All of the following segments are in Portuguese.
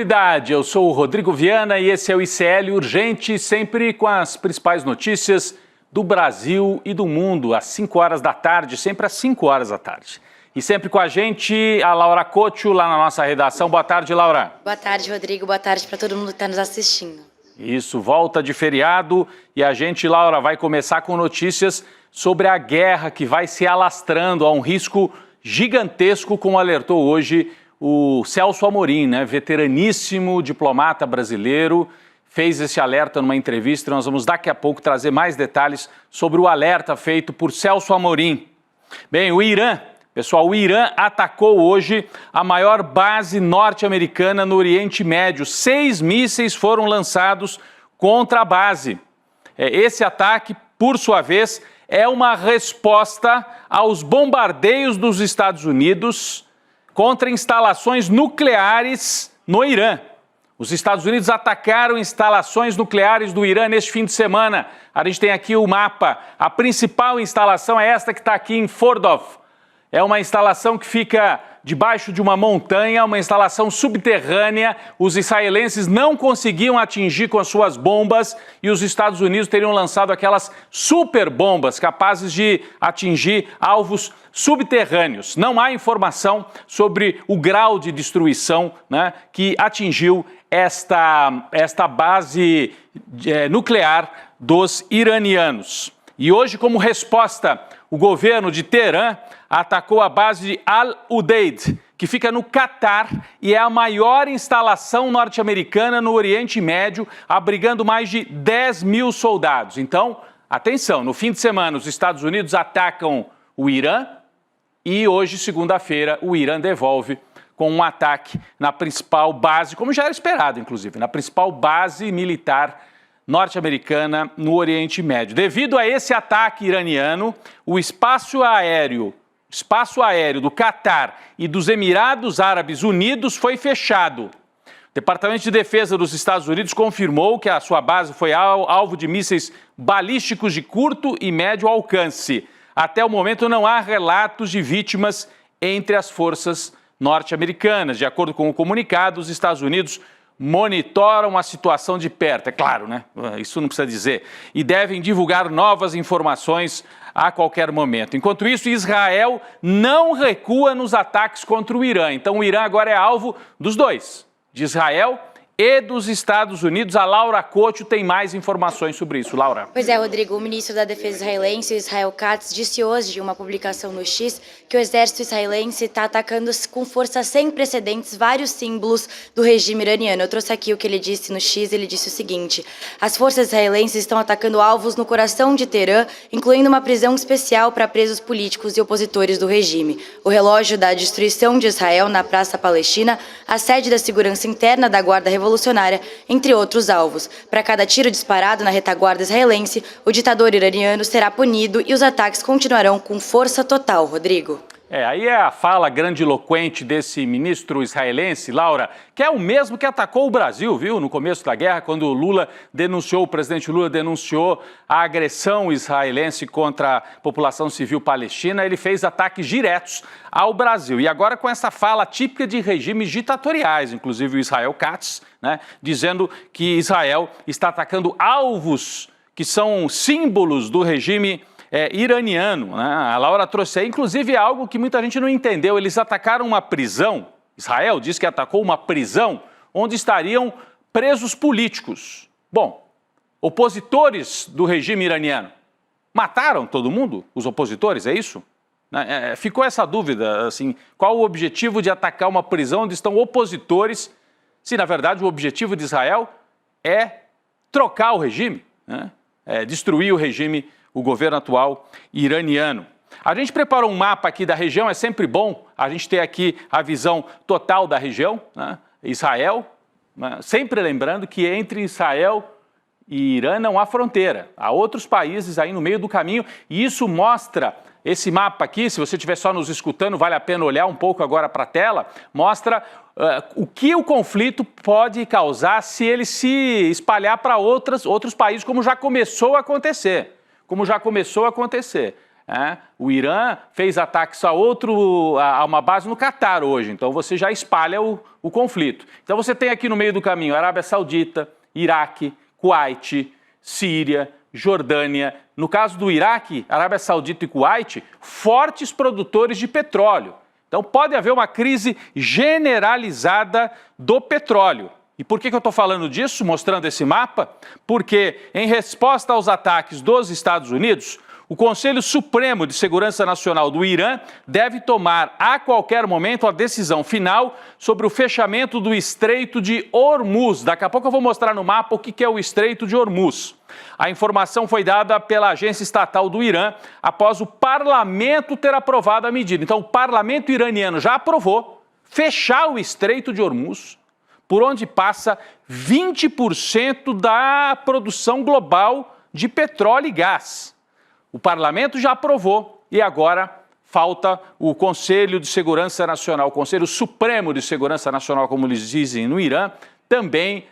Tranquilidade, eu sou o Rodrigo Viana e esse é o ICL Urgente, sempre com as principais notícias do Brasil e do mundo, às 5 horas da tarde, sempre às 5 horas da tarde. E sempre com a gente, a Laura Couto, lá na nossa redação. Boa tarde, Laura. Boa tarde, Rodrigo. Boa tarde para todo mundo que está nos assistindo. Isso, volta de feriado e a gente, Laura, vai começar com notícias sobre a guerra que vai se alastrando a um risco gigantesco, como alertou hoje o Celso Amorim, né, veteraníssimo diplomata brasileiro, fez esse alerta numa entrevista. Nós vamos daqui a pouco trazer mais detalhes sobre o alerta feito por Celso Amorim. Bem, o Irã atacou hoje a maior base norte-americana no Oriente Médio. 6 mísseis foram lançados contra a base. Esse ataque, por sua vez, é uma resposta aos bombardeios dos Estados Unidos contra instalações nucleares no Irã. Os Estados Unidos atacaram instalações nucleares do Irã neste fim de semana. A gente tem aqui o mapa. A principal instalação é esta que está aqui em Fordov. É uma instalação que fica debaixo de uma montanha, uma instalação subterrânea. Os israelenses não conseguiam atingir com as suas bombas e os Estados Unidos teriam lançado aquelas super bombas capazes de atingir alvos subterrâneos. Não há informação sobre o grau de destruição, né, que atingiu esta base nuclear dos iranianos. E hoje, como resposta, o governo de Teherã atacou a base de Al-Udeid, que fica no Catar e é a maior instalação norte-americana no Oriente Médio, abrigando mais de 10 mil soldados. Então, atenção, no fim de semana os Estados Unidos atacam o Irã e hoje, segunda-feira, o Irã devolve com um ataque na principal base, como já era esperado, inclusive, na principal base militar norte-americana no Oriente Médio. Devido a esse ataque iraniano, o espaço aéreo do Catar e dos Emirados Árabes Unidos foi fechado. O Departamento de Defesa dos Estados Unidos confirmou que a sua base foi alvo de mísseis balísticos de curto e médio alcance. Até o momento não há relatos de vítimas entre as forças norte-americanas. De acordo com o comunicado, os Estados Unidos monitoram a situação de perto, é claro, né? Isso não precisa dizer. E devem divulgar novas informações a qualquer momento. Enquanto isso, Israel não recua nos ataques contra o Irã. Então, o Irã agora é alvo dos dois, de Israel e dos Estados Unidos. A Laura Couto tem mais informações sobre isso. Laura. Pois é, Rodrigo, o ministro da Defesa israelense, Israel Katz, disse hoje em uma publicação no X que o exército israelense está atacando com força sem precedentes vários símbolos do regime iraniano. Eu trouxe aqui o que ele disse no X, ele disse o seguinte: as forças israelenses estão atacando alvos no coração de Teherã, incluindo uma prisão especial para presos políticos e opositores do regime. O relógio da destruição de Israel na Praça Palestina, a sede da segurança interna da Guarda Revolucionária, entre outros alvos. Para cada tiro disparado na retaguarda israelense, o ditador iraniano será punido e os ataques continuarão com força total, Rodrigo. Aí é a fala grandiloquente desse ministro israelense, Laura, que é o mesmo que atacou o Brasil, viu, no começo da guerra, quando o presidente Lula denunciou a agressão israelense contra a população civil palestina. Ele fez ataques diretos ao Brasil. E agora com essa fala típica de regimes ditatoriais, inclusive o Israel Katz, né, dizendo que Israel está atacando alvos que são símbolos do regime iraniano, né? A Laura trouxe aí, inclusive, algo que muita gente não entendeu. Eles atacaram uma prisão, Israel diz que atacou uma prisão onde estariam presos políticos. Bom, opositores do regime iraniano. Mataram todo mundo, os opositores, é isso? Ficou essa dúvida, assim, qual o objetivo de atacar uma prisão onde estão opositores, se na verdade o objetivo de Israel é trocar o regime, né? Destruir o regime, o governo atual iraniano. A gente preparou um mapa aqui da região, é sempre bom a gente ter aqui a visão total da região, né? Israel, né? Sempre lembrando que entre Israel e Irã não há fronteira, há outros países aí no meio do caminho, e isso mostra, esse mapa aqui, se você estiver só nos escutando, vale a pena olhar um pouco agora para a tela, mostra o que o conflito pode causar se ele se espalhar para outros países, como já começou a acontecer. O Irã fez ataques a uma base no Catar hoje, então você já espalha o conflito. Então você tem aqui no meio do caminho Arábia Saudita, Iraque, Kuwait, Síria, Jordânia. No caso do Iraque, Arábia Saudita e Kuwait, fortes produtores de petróleo. Então pode haver uma crise generalizada do petróleo. E por que eu estou falando disso, mostrando esse mapa? Porque, em resposta aos ataques dos Estados Unidos, o Conselho Supremo de Segurança Nacional do Irã deve tomar a qualquer momento a decisão final sobre o fechamento do Estreito de Hormuz. Daqui a pouco eu vou mostrar no mapa o que é o Estreito de Hormuz. A informação foi dada pela agência estatal do Irã após o parlamento ter aprovado a medida. Então, o parlamento iraniano já aprovou fechar o Estreito de Hormuz, por onde passa 20% da produção global de petróleo e gás. O parlamento já aprovou e agora falta o Conselho de Segurança Nacional, o Conselho Supremo de Segurança Nacional, como eles dizem no Irã, também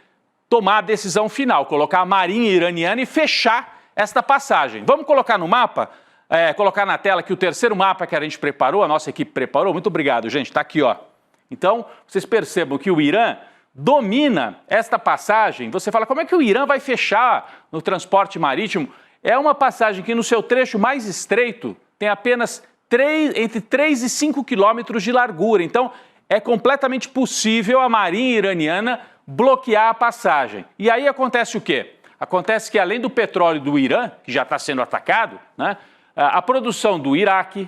tomar a decisão final, colocar a marinha iraniana e fechar esta passagem. Vamos colocar no mapa, colocar na tela aqui o terceiro mapa que a gente preparou, a nossa equipe preparou. Muito obrigado, gente, está aqui, ó. Então, vocês percebam que o Irã domina esta passagem. Você fala, como é que o Irã vai fechar no transporte marítimo? É uma passagem que no seu trecho mais estreito tem apenas entre 3 e 5 quilômetros de largura. Então, é completamente possível a marinha iraniana bloquear a passagem. E aí acontece o quê? Acontece que além do petróleo do Irã, que já está sendo atacado, né, a produção do Iraque,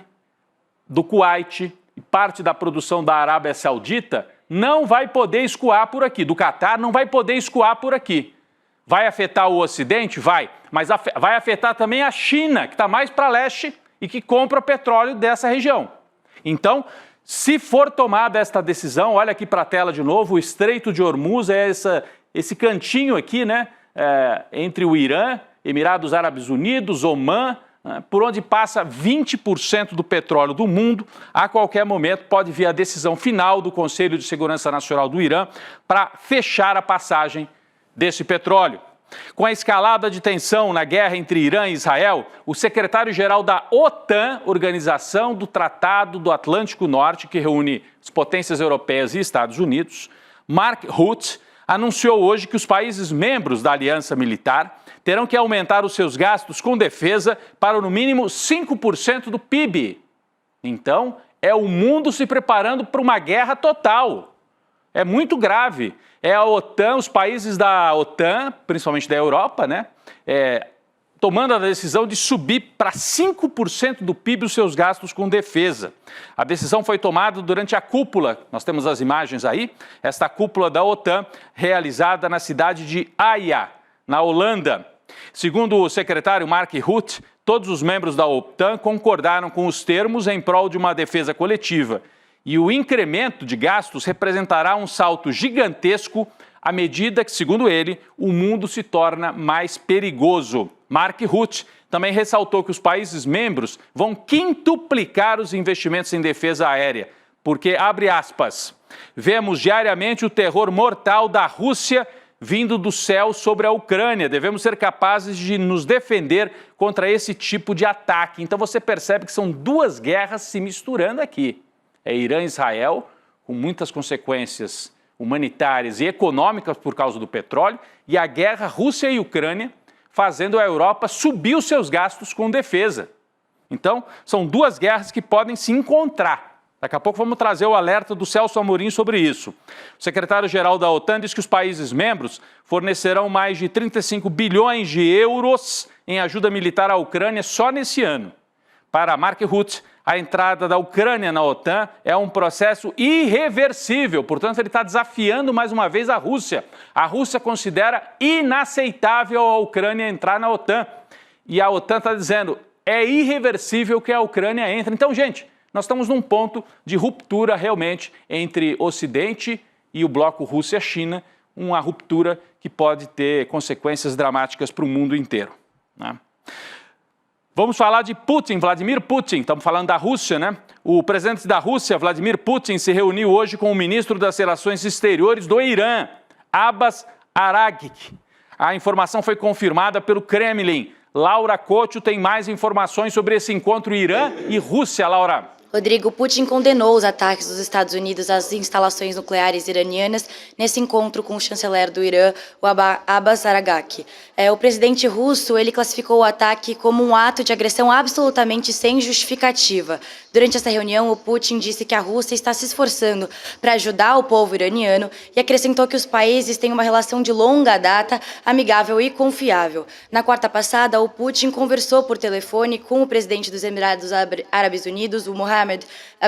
do Kuwait e parte da produção da Arábia Saudita não vai poder escoar por aqui. Do Catar não vai poder escoar por aqui. Vai afetar o Ocidente? Vai. Mas vai afetar também a China, que está mais para leste e que compra petróleo dessa região. Então, se for tomada esta decisão, olha aqui para a tela de novo, o Estreito de Hormuz é esse cantinho aqui, né, entre o Irã, Emirados Árabes Unidos, Omã, por onde passa 20% do petróleo do mundo. A qualquer momento pode vir a decisão final do Conselho de Segurança Nacional do Irã para fechar a passagem desse petróleo. Com a escalada de tensão na guerra entre Irã e Israel, o secretário-geral da OTAN, Organização do Tratado do Atlântico Norte, que reúne as potências europeias e Estados Unidos, Mark Rutte, anunciou hoje que os países membros da aliança militar terão que aumentar os seus gastos com defesa para no mínimo 5% do PIB. Então, é o mundo se preparando para uma guerra total. É muito grave. É a OTAN, os países da OTAN, principalmente da Europa, né, tomando a decisão de subir para 5% do PIB os seus gastos com defesa. A decisão foi tomada durante a cúpula, nós temos as imagens aí, esta cúpula da OTAN, realizada na cidade de Haia, na Holanda. Segundo o secretário Mark Rutte, todos os membros da OTAN concordaram com os termos em prol de uma defesa coletiva. E o incremento de gastos representará um salto gigantesco à medida que, segundo ele, o mundo se torna mais perigoso. Mark Rutte também ressaltou que os países membros vão quintuplicar os investimentos em defesa aérea, porque, abre aspas, vemos diariamente o terror mortal da Rússia vindo do céu sobre a Ucrânia. Devemos ser capazes de nos defender contra esse tipo de ataque. Então você percebe que são duas guerras se misturando aqui. É Irã e Israel, com muitas consequências humanitárias e econômicas por causa do petróleo, e a guerra Rússia e Ucrânia, fazendo a Europa subir os seus gastos com defesa. Então, são duas guerras que podem se encontrar. Daqui a pouco vamos trazer o alerta do Celso Amorim sobre isso. O secretário-geral da OTAN diz que os países membros fornecerão mais de 35 bilhões de euros em ajuda militar à Ucrânia só nesse ano. Para Mark Rutte, a entrada da Ucrânia na OTAN é um processo irreversível, portanto ele está desafiando mais uma vez a Rússia. A Rússia considera inaceitável a Ucrânia entrar na OTAN. E a OTAN está dizendo, é irreversível que a Ucrânia entre. Então, gente, nós estamos num ponto de ruptura realmente entre Ocidente e o bloco Rússia-China, uma ruptura que pode ter consequências dramáticas para o mundo inteiro, né? Vamos falar de Putin, Vladimir Putin, estamos falando da Rússia, né? O presidente da Rússia, Vladimir Putin, se reuniu hoje com o ministro das Relações Exteriores do Irã, Abbas Araghchi. A informação foi confirmada pelo Kremlin. Laura Couto tem mais informações sobre esse encontro Irã e Rússia. Laura. Rodrigo, Putin condenou os ataques dos Estados Unidos às instalações nucleares iranianas nesse encontro com o chanceler do Irã, o Abbas Araghchi. O presidente russo, ele classificou o ataque como um ato de agressão absolutamente sem justificativa. Durante essa reunião, o Putin disse que a Rússia está se esforçando para ajudar o povo iraniano e acrescentou que os países têm uma relação de longa data, amigável e confiável. Na quarta passada, o Putin conversou por telefone com o presidente dos Emirados Árabes Unidos, o Mohammed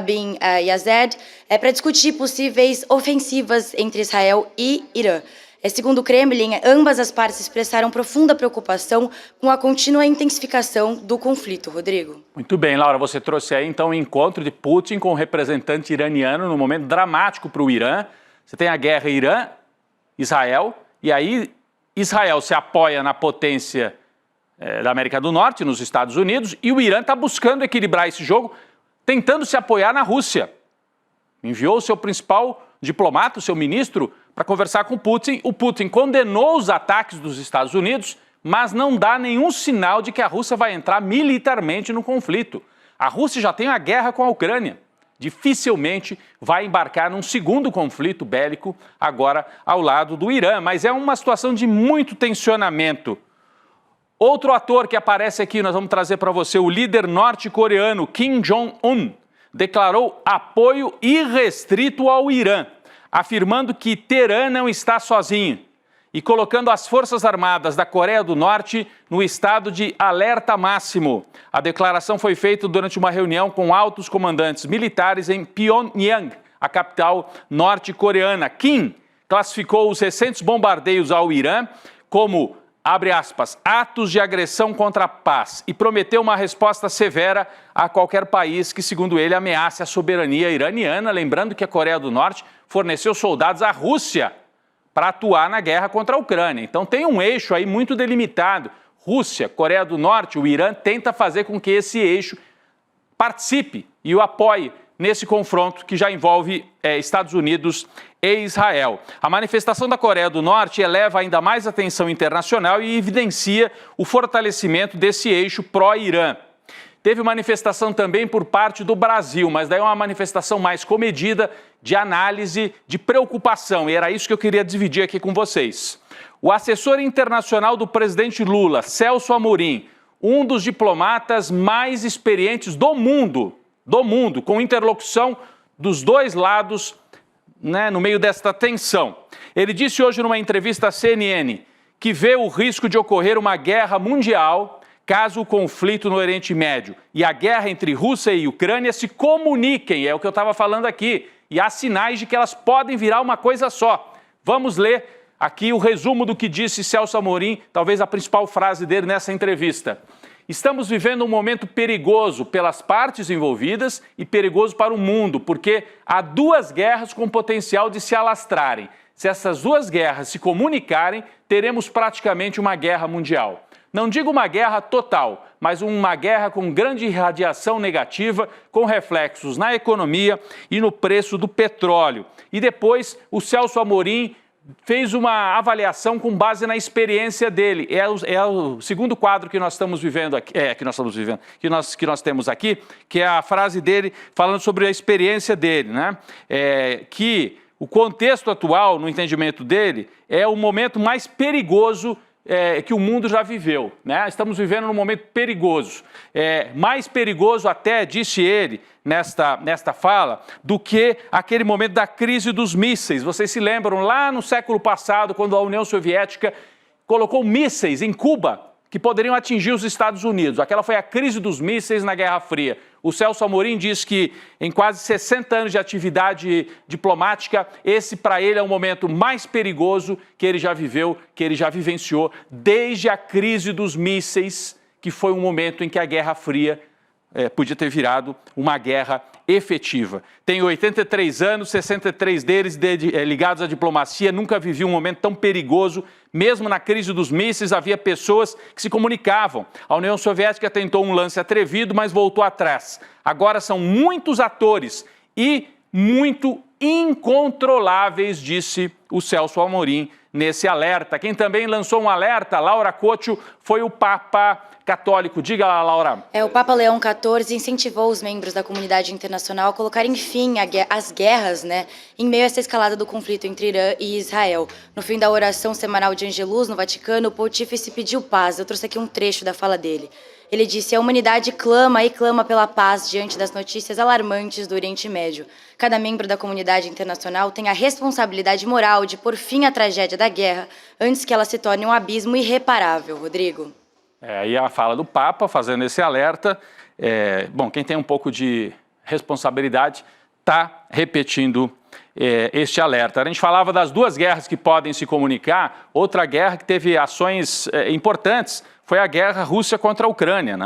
bin Zayed, para discutir possíveis ofensivas entre Israel e Irã. Segundo o Kremlin, ambas as partes expressaram profunda preocupação com a contínua intensificação do conflito. Rodrigo. Muito bem, Laura, você trouxe aí então o encontro de Putin com o representante iraniano num momento dramático para o Irã. Você tem a guerra Irã-Israel, e aí Israel se apoia na potência da América do Norte, nos Estados Unidos, e o Irã está buscando equilibrar esse jogo, tentando se apoiar na Rússia. Enviou o seu principal diplomata, o seu ministro, para conversar com Putin. O Putin condenou os ataques dos Estados Unidos, mas não dá nenhum sinal de que a Rússia vai entrar militarmente no conflito. A Rússia já tem a guerra com a Ucrânia. Dificilmente vai embarcar num segundo conflito bélico agora ao lado do Irã, mas é uma situação de muito tensionamento. Outro ator que aparece aqui, nós vamos trazer para você, o líder norte-coreano Kim Jong-un, declarou apoio irrestrito ao Irã, afirmando que Teherã não está sozinho e colocando as Forças Armadas da Coreia do Norte no estado de alerta máximo. A declaração foi feita durante uma reunião com altos comandantes militares em Pyongyang, a capital norte-coreana. Kim classificou os recentes bombardeios ao Irã como, abre aspas, atos de agressão contra a paz e prometeu uma resposta severa a qualquer país que, segundo ele, ameace a soberania iraniana, lembrando que a Coreia do Norte forneceu soldados à Rússia para atuar na guerra contra a Ucrânia. Então tem um eixo aí muito delimitado. Rússia, Coreia do Norte, o Irã tenta fazer com que esse eixo participe e o apoie nesse confronto que já envolve Estados Unidos e Israel. A manifestação da Coreia do Norte eleva ainda mais a atenção internacional e evidencia o fortalecimento desse eixo pró-Irã. Teve manifestação também por parte do Brasil, mas daí é uma manifestação mais comedida, de análise, de preocupação, e era isso que eu queria dividir aqui com vocês. O assessor internacional do presidente Lula, Celso Amorim, um dos diplomatas mais experientes do mundo, com interlocução dos dois lados, né, no meio desta tensão. Ele disse hoje numa entrevista à CNN que vê o risco de ocorrer uma guerra mundial caso o conflito no Oriente Médio e a guerra entre Rússia e Ucrânia se comuniquem, é o que eu estava falando aqui, e há sinais de que elas podem virar uma coisa só. Vamos ler aqui o resumo do que disse Celso Amorim, talvez a principal frase dele nessa entrevista. Estamos vivendo um momento perigoso pelas partes envolvidas e perigoso para o mundo, porque há duas guerras com potencial de se alastrarem. Se essas duas guerras se comunicarem, teremos praticamente uma guerra mundial. Não digo uma guerra total, mas uma guerra com grande radiação negativa, com reflexos na economia e no preço do petróleo. E depois o Celso Amorim fez uma avaliação com base na experiência dele. É o segundo quadro que nós estamos vivendo aqui, que nós temos aqui, que é a frase dele falando sobre a experiência dele, né? Que o contexto atual, no entendimento dele, é o momento mais perigoso que o mundo já viveu, né? Estamos vivendo num momento perigoso, mais perigoso até, disse ele nesta fala, do que aquele momento da crise dos mísseis. Vocês se lembram lá no século passado, quando a União Soviética colocou mísseis em Cuba que poderiam atingir os Estados Unidos. Aquela foi a crise dos mísseis na Guerra Fria. O Celso Amorim diz que em quase 60 anos de atividade diplomática, esse para ele é o momento mais perigoso que ele já viveu, que ele já vivenciou, desde a crise dos mísseis, que foi um momento em que a Guerra Fria podia ter virado uma guerra efetiva. Tem 83 anos, 63 deles ligados à diplomacia, nunca vivi um momento tão perigoso. Mesmo na crise dos mísseis, havia pessoas que se comunicavam. A União Soviética tentou um lance atrevido, mas voltou atrás. Agora são muitos atores e muito incontroláveis, disse o Celso Amorim nesse alerta. Quem também lançou um alerta, Laura Couto, foi o Papa Católico. Diga lá, Laura. O Papa Leão XIV incentivou os membros da comunidade internacional a colocarem fim às guerras, em meio a essa escalada do conflito entre Irã e Israel. No fim da oração semanal de Angelus, no Vaticano, o pontífice pediu paz. Eu trouxe aqui um trecho da fala dele. Ele disse: a humanidade clama e clama pela paz diante das notícias alarmantes do Oriente Médio. Cada membro da comunidade internacional tem a responsabilidade moral de pôr fim à tragédia da guerra antes que ela se torne um abismo irreparável. Rodrigo. Aí a fala do Papa fazendo esse alerta. Bom, quem tem um pouco de responsabilidade está repetindo este alerta. A gente falava das duas guerras que podem se comunicar. Outra guerra que teve ações importantes foi a guerra Rússia contra a Ucrânia,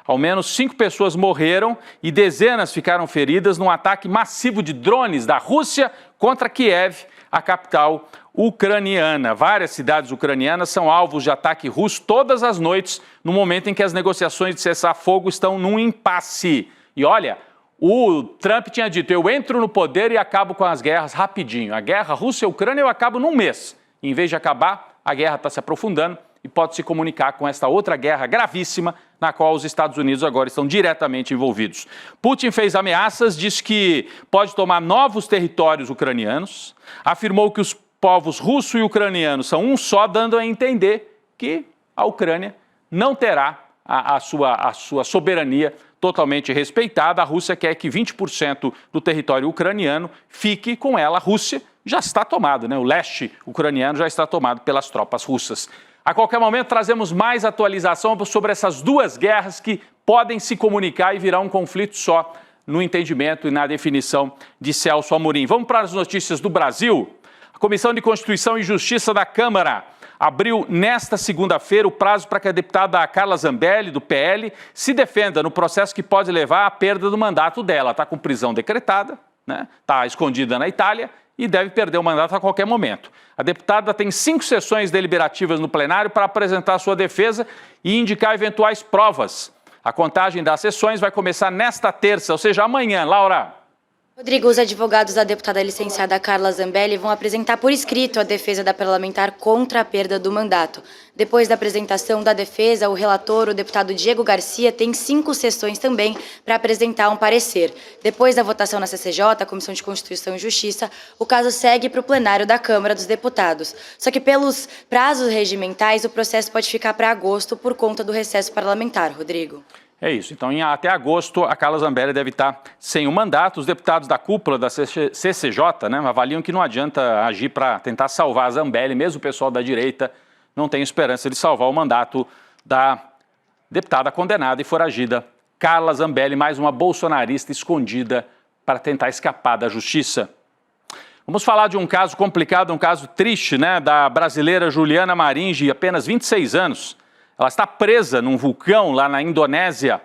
Ao menos 5 pessoas morreram e dezenas ficaram feridas num ataque massivo de drones da Rússia contra Kiev, a capital ucraniana. Várias cidades ucranianas são alvos de ataque russo todas as noites, no momento em que as negociações de cessar-fogo estão num impasse. E olha, o Trump tinha dito: eu entro no poder e acabo com as guerras rapidinho. A guerra Rússia-Ucrânia eu acabo num mês. Em vez de acabar, a guerra está se aprofundando e pode se comunicar com esta outra guerra gravíssima na qual os Estados Unidos agora estão diretamente envolvidos. Putin fez ameaças, disse que pode tomar novos territórios ucranianos, afirmou que os povos russo e ucraniano são um só, dando a entender que a Ucrânia não terá a sua soberania totalmente respeitada. A Rússia quer que 20% do território ucraniano fique com ela. A Rússia já está tomado, O leste ucraniano já está tomado pelas tropas russas. A qualquer momento trazemos mais atualização sobre essas duas guerras que podem se comunicar e virar um conflito só, no entendimento e na definição de Celso Amorim. Vamos para as notícias do Brasil. A Comissão de Constituição e Justiça da Câmara abriu nesta segunda-feira o prazo para que a deputada Carla Zambelli, do PL, se defenda no processo que pode levar à perda do mandato dela. Está com prisão decretada, está escondida na Itália e deve perder o mandato a qualquer momento. A deputada tem 5 sessões deliberativas no plenário para apresentar sua defesa e indicar eventuais provas. A contagem das sessões vai começar nesta terça, ou seja, amanhã. Laura. Rodrigo, os advogados da deputada licenciada Carla Zambelli vão apresentar por escrito a defesa da parlamentar contra a perda do mandato. Depois da apresentação da defesa, o relator, o deputado Diego Garcia, tem 5 sessões também para apresentar um parecer. Depois da votação na CCJ, a Comissão de Constituição e Justiça, o caso segue para o plenário da Câmara dos Deputados. Só que pelos prazos regimentais, o processo pode ficar para agosto por conta do recesso parlamentar, Rodrigo. É isso. Então, até agosto, a Carla Zambelli deve estar sem o mandato. Os deputados da cúpula da CCJ avaliam que não adianta agir para tentar salvar a Zambelli, mesmo o pessoal da direita não tem esperança de salvar o mandato da deputada condenada e foragida Carla Zambelli, mais uma bolsonarista escondida para tentar escapar da justiça. Vamos falar de um caso complicado, um caso triste, da brasileira Juliana Maringe, apenas 26 anos. Ela está presa num vulcão lá na Indonésia,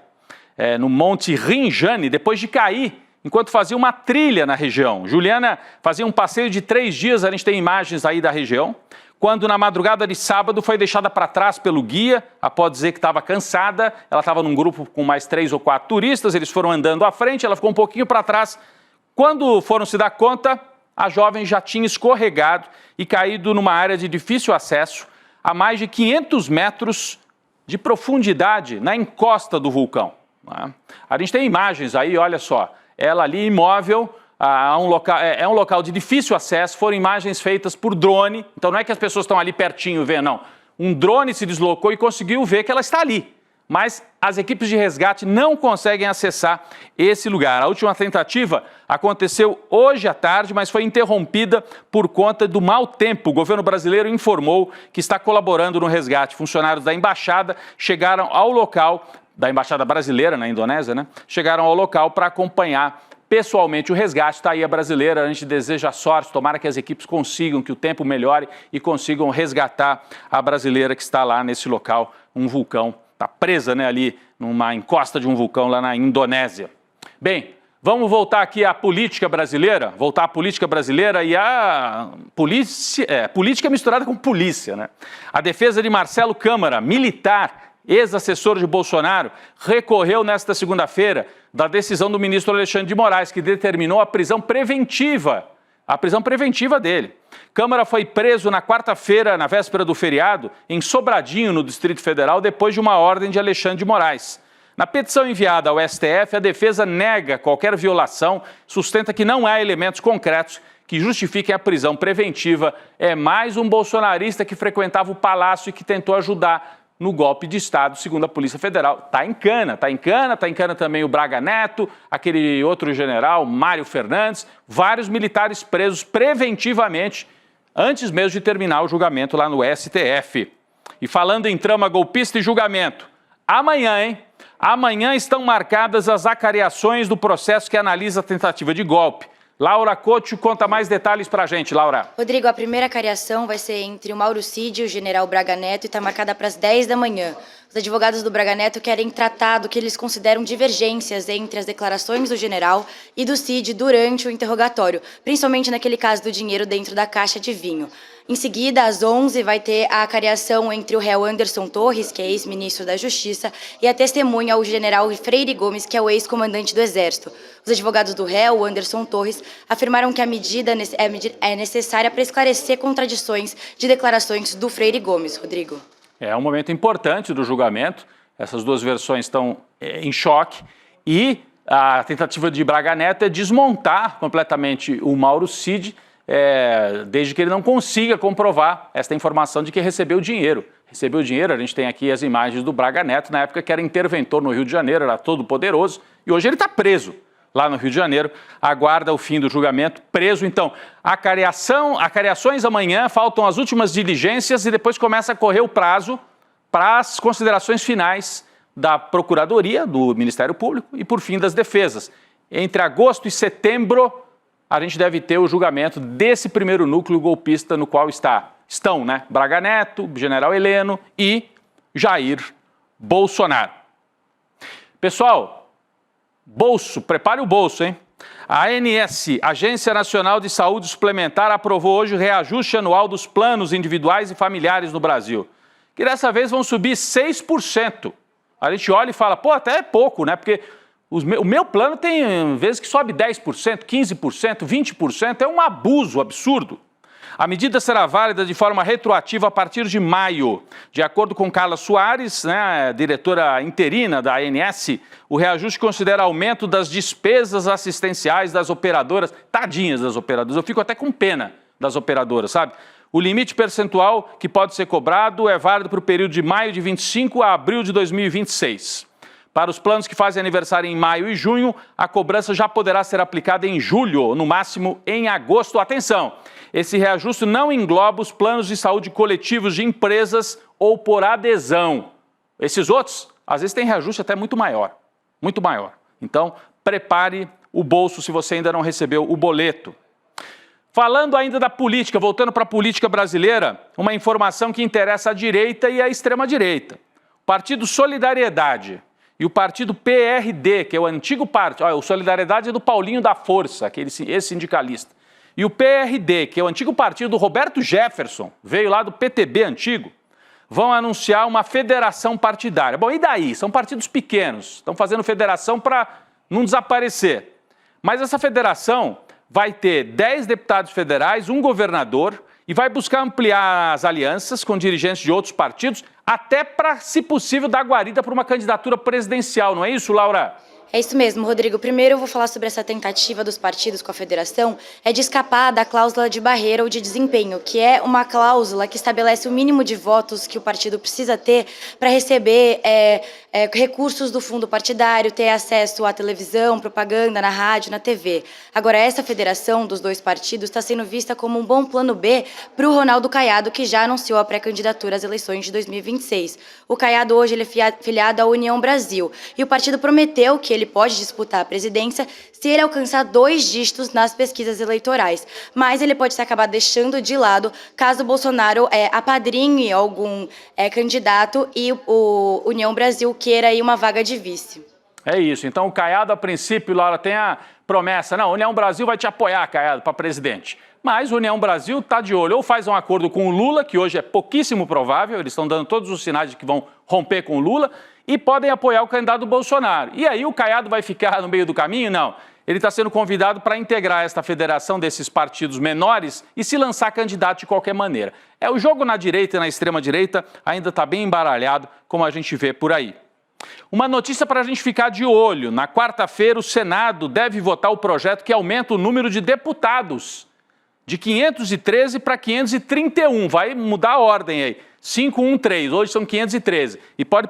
no Monte Rinjani, depois de cair enquanto fazia uma trilha na região. Juliana fazia um passeio de 3 dias, a gente tem imagens aí da região, quando na madrugada de sábado foi deixada para trás pelo guia, após dizer que estava cansada. Ela estava num grupo com mais 3 ou 4 turistas, eles foram andando à frente, ela ficou um pouquinho para trás. Quando foram se dar conta, a jovem já tinha escorregado e caído numa área de difícil acesso, a mais de 500 metros de profundidade na encosta do vulcão. A gente tem imagens aí, olha só, ela ali imóvel, é um local de difícil acesso, foram imagens feitas por drone, então não é que as pessoas estão ali pertinho vendo, não. Um drone se deslocou e conseguiu ver que ela está ali, mas as equipes de resgate não conseguem acessar esse lugar. A última tentativa aconteceu hoje à tarde, mas foi interrompida por conta do mau tempo. O governo brasileiro informou que está colaborando no resgate. Funcionários da embaixada chegaram ao local, da embaixada brasileira na Indonésia, chegaram ao local para acompanhar pessoalmente o resgate. Está aí a brasileira, a gente deseja sorte, tomara que as equipes consigam, que o tempo melhore e consigam resgatar a brasileira que está lá nesse local, um vulcão. Está presa ali numa encosta de um vulcão lá na Indonésia. Bem, vamos voltar aqui à política brasileira, e a política misturada com polícia, A defesa de Marcelo Câmara, militar, ex-assessor de Bolsonaro, recorreu nesta segunda-feira da decisão do ministro Alexandre de Moraes, que determinou a prisão preventiva a prisão preventiva dele. Câmara foi preso na quarta-feira, na véspera do feriado, em Sobradinho, no Distrito Federal, depois de uma ordem de Alexandre de Moraes. Na petição enviada ao STF, a defesa nega qualquer violação, sustenta que não há elementos concretos que justifiquem a prisão preventiva. É mais um bolsonarista que frequentava o Palácio e que tentou ajudar no golpe de Estado, segundo a Polícia Federal. Tá em cana também o Braga Neto, aquele outro general, Mário Fernandes, vários militares presos preventivamente, antes mesmo de terminar o julgamento lá no STF. E falando em trama golpista e julgamento, amanhã, hein? Amanhã estão marcadas as acariações do processo que analisa a tentativa de golpe. Laura Couto conta mais detalhes pra gente, Laura. Rodrigo, a primeira cariação vai ser entre o Mauro Cid e o general Braga Neto e está marcada para as 10 da manhã. Os advogados do Braga Neto querem tratar do que eles consideram divergências entre as declarações do general e do Cid durante o interrogatório, principalmente naquele caso do dinheiro dentro da caixa de vinho. Em seguida, às 11, vai ter a acariação entre o réu Anderson Torres, que é ex-ministro da Justiça, e a testemunha, o general Freire Gomes, que é o ex-comandante do Exército. Os advogados do réu, Anderson Torres, afirmaram que a medida é necessária para esclarecer contradições de declarações do Freire Gomes. Rodrigo. É um momento importante do julgamento. Essas duas versões estão em choque e a tentativa de Braga Neto é desmontar completamente o Mauro Cid, desde que ele não consiga comprovar esta informação de que recebeu dinheiro. Recebeu dinheiro, a gente tem aqui as imagens do Braga Neto, na época que era interventor no Rio de Janeiro, era todo poderoso, e hoje ele está preso lá no Rio de Janeiro, aguarda o fim do julgamento, preso. Então, acariações amanhã, faltam as últimas diligências e depois começa a correr o prazo para as considerações finais da Procuradoria, do Ministério Público e, por fim, das defesas. Entre agosto e setembro, a gente deve ter o julgamento desse primeiro núcleo golpista no qual estão, né? Braga Neto, General Heleno e Jair Bolsonaro. Pessoal, prepare o bolso, hein? A ANS, Agência Nacional de Saúde Suplementar, aprovou hoje o reajuste anual dos planos individuais e familiares no Brasil, que dessa vez vão subir 6%. A gente olha e fala, pô, até é pouco, né? Porque o meu plano tem vezes que sobe 10%, 15%, 20%, é um abuso absurdo. A medida será válida de forma retroativa a partir de maio. De acordo com Carla Soares, né, diretora interina da ANS, o reajuste considera aumento das despesas assistenciais das operadoras. Tadinhas das operadoras, eu fico até com pena das operadoras, sabe? O limite percentual que pode ser cobrado é válido para o período de maio de 25 a abril de 2026. Para os planos que fazem aniversário em maio e junho, a cobrança já poderá ser aplicada em julho, no máximo em agosto. Atenção, esse reajuste não engloba os planos de saúde coletivos de empresas ou por adesão. Esses outros, às vezes, têm reajuste até muito maior. Muito maior. Então, prepare o bolso se você ainda não recebeu o boleto. Falando ainda da política, voltando para a política brasileira, uma informação que interessa a direita e a extrema-direita. O Partido Solidariedade e o partido PRD, que é o antigo partido, o Solidariedade é do Paulinho da Força, esse sindicalista. E o PRD, que é o antigo partido do Roberto Jefferson, veio lá do PTB antigo, vão anunciar uma federação partidária. Bom, e daí? São partidos pequenos, estão fazendo federação para não desaparecer. Mas essa federação vai ter 10 deputados federais, um governador, e vai buscar ampliar as alianças com dirigentes de outros partidos, até para, se possível, dar guarida para uma candidatura presidencial. Não é isso, Laura? É isso mesmo, Rodrigo. Primeiro eu vou falar sobre essa tentativa dos partidos com a federação, de escapar da cláusula de barreira ou de desempenho, que é uma cláusula que estabelece o mínimo de votos que o partido precisa ter para receber recursos do fundo partidário, ter acesso à televisão, propaganda, na rádio, na TV. Agora, essa federação dos dois partidos está sendo vista como um bom plano B para o Ronaldo Caiado, que já anunciou a pré-candidatura às eleições de 2026. O Caiado hoje ele é filiado à União Brasil e o partido prometeu que ele pode disputar a presidência se ele alcançar 2 dígitos nas pesquisas eleitorais. Mas ele pode se acabar deixando de lado caso o Bolsonaro apadrinhe algum candidato e o União Brasil queira aí uma vaga de vice. É isso. Então o Caiado, a princípio, Laura, tem a promessa, não, União Brasil vai te apoiar, Caiado, para presidente. Mas o União Brasil está de olho, ou faz um acordo com o Lula, que hoje é pouquíssimo provável, eles estão dando todos os sinais de que vão romper com o Lula, e podem apoiar o candidato Bolsonaro. E aí o Caiado vai ficar no meio do caminho? Não. ele está sendo convidado para integrar esta federação desses partidos menores e se lançar candidato de qualquer maneira. O jogo na direita e na extrema-direita ainda está bem embaralhado, como a gente vê por aí. Uma notícia para a gente ficar de olho. Na quarta-feira, o Senado deve votar o projeto que aumenta o número de deputados de 513 para 531. Vai mudar a ordem aí. 513, hoje são 513. E pode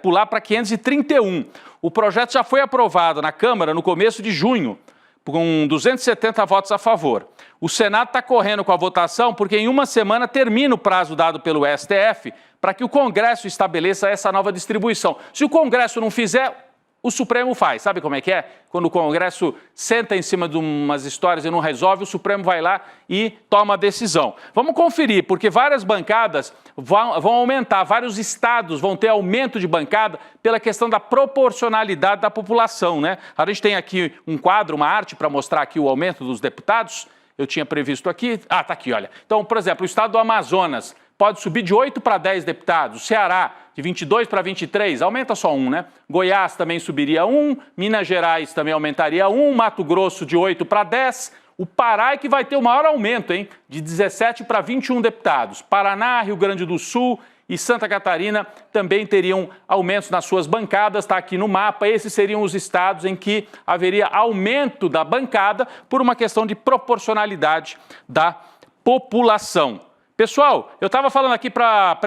pular para 531. O projeto já foi aprovado na Câmara no começo de junho, com 270 votos a favor. O Senado está correndo com a votação porque em uma semana termina o prazo dado pelo STF para que o Congresso estabeleça essa nova distribuição. Se o Congresso não fizer, o Supremo faz. Sabe como é que é? Quando o Congresso senta em cima de umas histórias e não resolve, o Supremo vai lá e toma a decisão. Vamos conferir, porque várias bancadas vão aumentar, vários estados vão ter aumento de bancada pela questão da proporcionalidade da população, né? A gente tem aqui um quadro, uma arte para mostrar aqui o aumento dos deputados. Eu tinha previsto aqui. Ah, tá aqui, olha. Então, por exemplo, o estado do Amazonas pode subir de 8 para 10 deputados. O Ceará, de 22 para 23, aumenta só um, né? Goiás também subiria 1, Minas Gerais também aumentaria 1, Mato Grosso de 8 para 10. O Pará é que vai ter o maior aumento, hein? De 17 para 21 deputados. Paraná, Rio Grande do Sul e Santa Catarina também teriam aumentos nas suas bancadas, está aqui no mapa. Esses seriam os estados em que haveria aumento da bancada por uma questão de proporcionalidade da população. Pessoal, eu estava falando aqui para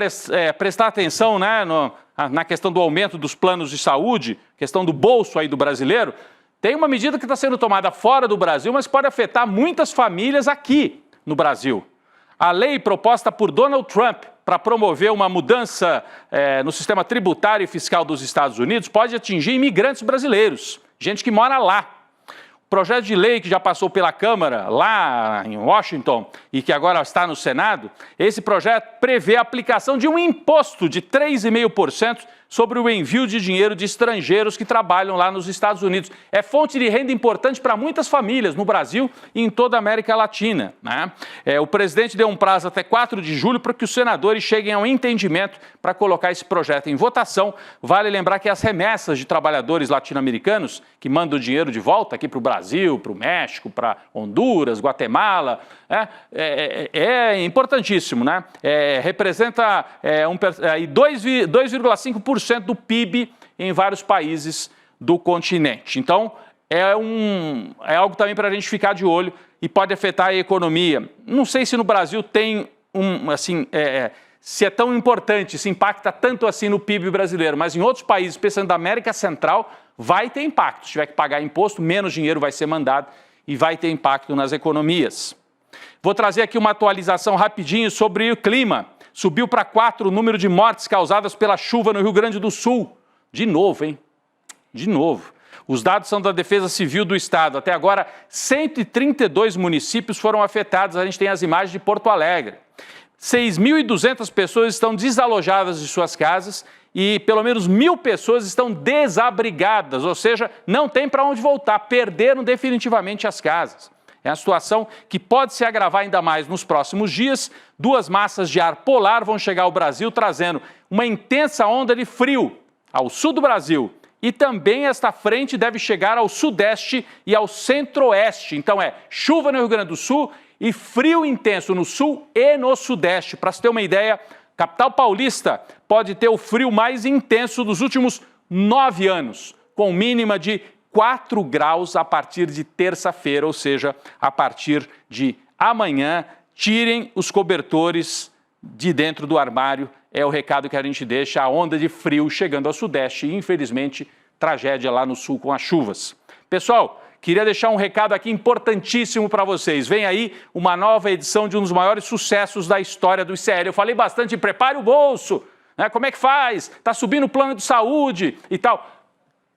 prestar atenção, né, na questão do aumento dos planos de saúde, questão do bolso aí do brasileiro. Tem uma medida que está sendo tomada fora do Brasil, mas pode afetar muitas famílias aqui no Brasil. A lei proposta por Donald Trump para promover uma mudança no sistema tributário e fiscal dos Estados Unidos pode atingir imigrantes brasileiros, gente que mora lá. O projeto de lei que já passou pela Câmara, lá em Washington, e que agora está no Senado, esse projeto prevê a aplicação de um imposto de 3,5% sobre o envio de dinheiro de estrangeiros que trabalham lá nos Estados Unidos. É fonte de renda importante para muitas famílias no Brasil e em toda a América Latina, né? O presidente deu um prazo até 4 de julho para que os senadores cheguem a um entendimento para colocar esse projeto em votação. Vale lembrar que as remessas de trabalhadores latino-americanos que mandam dinheiro de volta aqui para o Brasil, para o México, para Honduras, Guatemala, é importantíssimo, né? Representa 2,5% do PIB em vários países do continente. Então, é algo também para a gente ficar de olho e pode afetar a economia. Não sei se no Brasil tem se é tão importante, se impacta tanto assim no PIB brasileiro, mas em outros países, especialmente da América Central, vai ter impacto. Se tiver que pagar imposto, menos dinheiro vai ser mandado e vai ter impacto nas economias. Vou trazer aqui uma atualização rapidinho sobre o clima. Subiu para 4 o número de mortes causadas pela chuva no Rio Grande do Sul. De novo, hein? De novo. Os dados são da Defesa Civil do Estado. Até agora, 132 municípios foram afetados. A gente tem as imagens de Porto Alegre. 6.200 pessoas estão desalojadas de suas casas e pelo menos 1.000 pessoas estão desabrigadas, ou seja, não tem para onde voltar, perderam definitivamente as casas. É uma situação que pode se agravar ainda mais nos próximos dias. 2 massas de ar polar vão chegar ao Brasil, trazendo uma intensa onda de frio ao sul do Brasil. E também esta frente deve chegar ao sudeste e ao centro-oeste. Então chuva no Rio Grande do Sul e frio intenso no sul e no sudeste. Para se ter uma ideia, capital paulista pode ter o frio mais intenso dos últimos 9 anos, com mínima de 4 graus a partir de terça-feira, ou seja, a partir de amanhã. Tirem os cobertores de dentro do armário, é o recado que a gente deixa. A onda de frio chegando ao sudeste e, infelizmente, tragédia lá no sul com as chuvas. Pessoal, queria deixar um recado aqui importantíssimo para vocês. Vem aí uma nova edição de um dos maiores sucessos da história do ICL. Eu falei bastante, prepare o bolso, né? Como é que faz? Está subindo o plano de saúde e tal.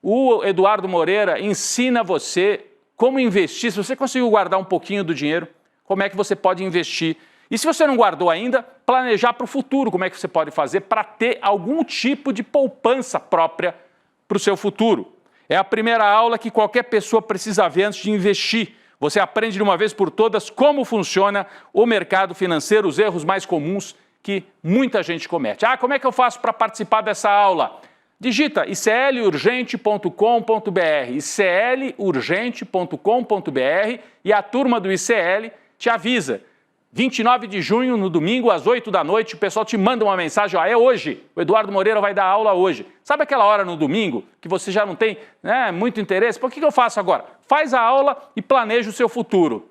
O Eduardo Moreira ensina você como investir. Se você conseguiu guardar um pouquinho do dinheiro, como é que você pode investir? E se você não guardou ainda, planejar para o futuro. Como é que você pode fazer para ter algum tipo de poupança própria para o seu futuro? É a primeira aula que qualquer pessoa precisa ver antes de investir. Você aprende de uma vez por todas como funciona o mercado financeiro, os erros mais comuns que muita gente comete. Como é que eu faço para participar dessa aula? Digita iclurgente.com.br, iclurgente.com.br e a turma do ICL te avisa. 29 de junho, no domingo, às 8 da noite, o pessoal te manda uma mensagem, ó, é hoje, o Eduardo Moreira vai dar aula hoje. Sabe aquela hora no domingo que você já não tem muito interesse? Por que eu faço agora? Faz a aula e planeja o seu futuro.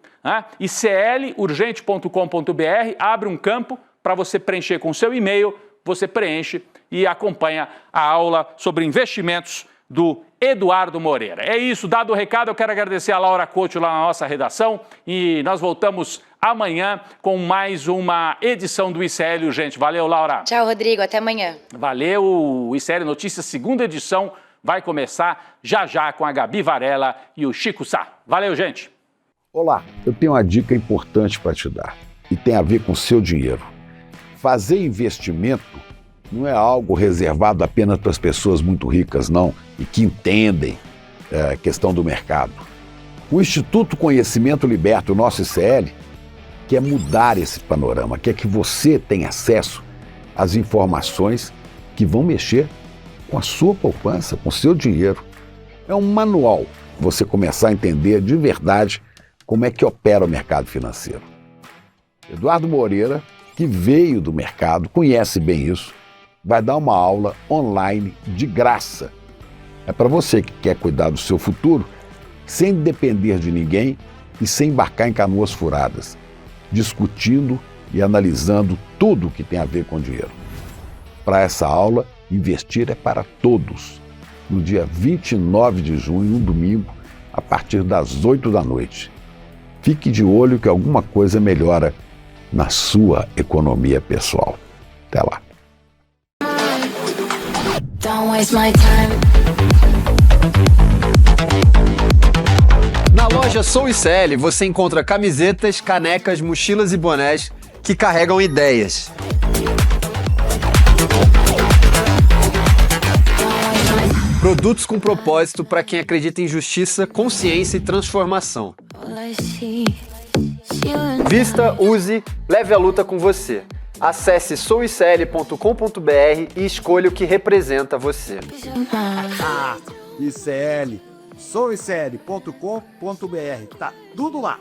iclurgente.com.br, abre um campo para você preencher com o seu e-mail, você preenche e acompanha a aula sobre investimentos do Eduardo Moreira. É isso, dado o recado, eu quero agradecer a Laura Couto lá na nossa redação e nós voltamos amanhã com mais uma edição do ICL Urgente. Valeu, Laura. Tchau, Rodrigo. Até amanhã. Valeu. O ICL Notícias, segunda edição, vai começar já com a Gabi Varela e o Chico Sá. Valeu, gente. Olá, eu tenho uma dica importante para te dar e tem a ver com o seu dinheiro. Fazer investimento não é algo reservado apenas para as pessoas muito ricas, não, e que entendem a questão do mercado. O Instituto Conhecimento Liberta, o nosso ICL, quer mudar esse panorama, quer que você tenha acesso às informações que vão mexer com a sua poupança, com o seu dinheiro. É um manual para você começar a entender de verdade como é que opera o mercado financeiro. Eduardo Moreira, que veio do mercado, conhece bem isso, vai dar uma aula online de graça. É para você que quer cuidar do seu futuro sem depender de ninguém e sem embarcar em canoas furadas, discutindo e analisando tudo o que tem a ver com dinheiro. Para essa aula, investir é para todos. No dia 29 de junho, um domingo, a partir das 8 da noite. Fique de olho que alguma coisa melhora na sua economia pessoal. Até lá. Don't waste my time. Na loja Sou ICL você encontra camisetas, canecas, mochilas e bonés que carregam ideias. Produtos com propósito para quem acredita em justiça, consciência e transformação. Vista, use, leve a luta com você. Acesse souicl.com.br e escolha o que representa você. ICL, souicl.com.br, tá tudo lá.